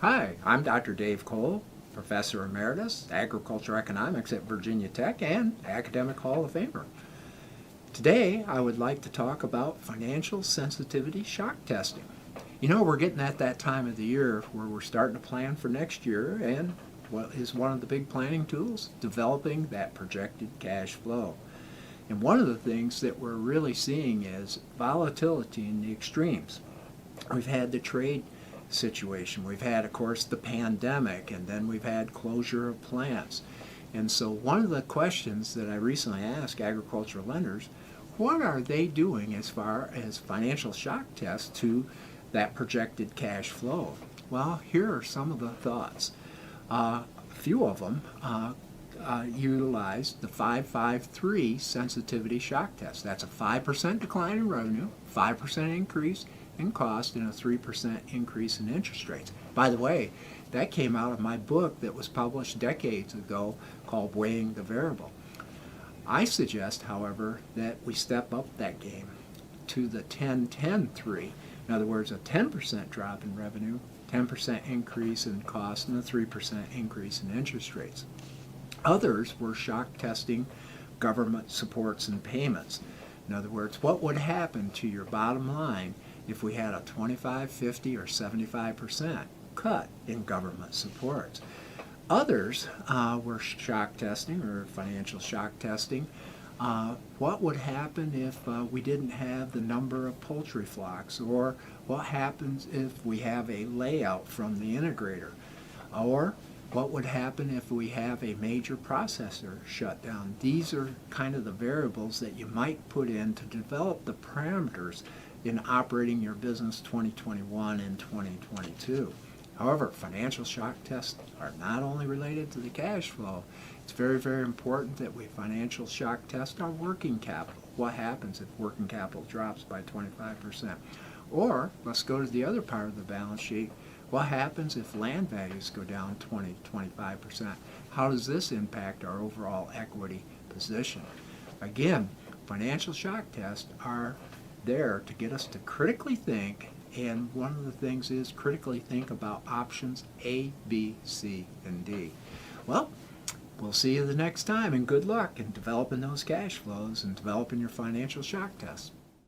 Hi, I'm Dr. Dave Cole, Professor Emeritus, Agricultural Economics at Virginia Tech and Academic Hall of Famer. Today, I would like to talk about financial sensitivity shock testing. You know, we're getting at that time of the year where we're starting to plan for next year, and what is one of the big planning tools? Developing that projected cash flow. And one of the things that we're really seeing is volatility in the extremes. We've had the trade situation. We've had, of course, the pandemic, and then we've had closure of plants. And so one of the questions that I recently asked agricultural lenders, what are they doing as far as financial shock tests to that projected cash flow? Well, here are some of the thoughts. A few of them utilize the 553 sensitivity shock test. That's a 5% decline in revenue, 5% increase in cost, and a 3% increase in interest rates. By the way, that came out of my book that was published decades ago called Weighing the Variable. I suggest, however, that we step up that game to the 10-10-3. In other words, a 10% drop in revenue, 10% increase in cost, and a 3% increase in interest rates. Others were shock testing government supports and payments. In other words, what would happen to your bottom line if we had a 25, 50, or 75% cut in government supports? Others were shock testing or financial shock testing. What would happen if we didn't have the number of poultry flocks? Or what happens if we have a layout from the integrator? Or what would happen if we have a major processor shut down? These are kind of the variables that you might put in to develop the parameters in operating your business 2021 and 2022. However, financial shock tests are not only related to the cash flow. It's very, very important that we financial shock test our working capital. What happens if working capital drops by 25%? Or, let's go to the other part of the balance sheet. What happens if land values go down 20-25%? How does this impact our overall equity position? Again, financial shock tests are there to get us to critically think, and one of the things is critically think about options A, B, C, and D. Well, we'll see you the next time, and good luck in developing those cash flows and developing your financial shock tests.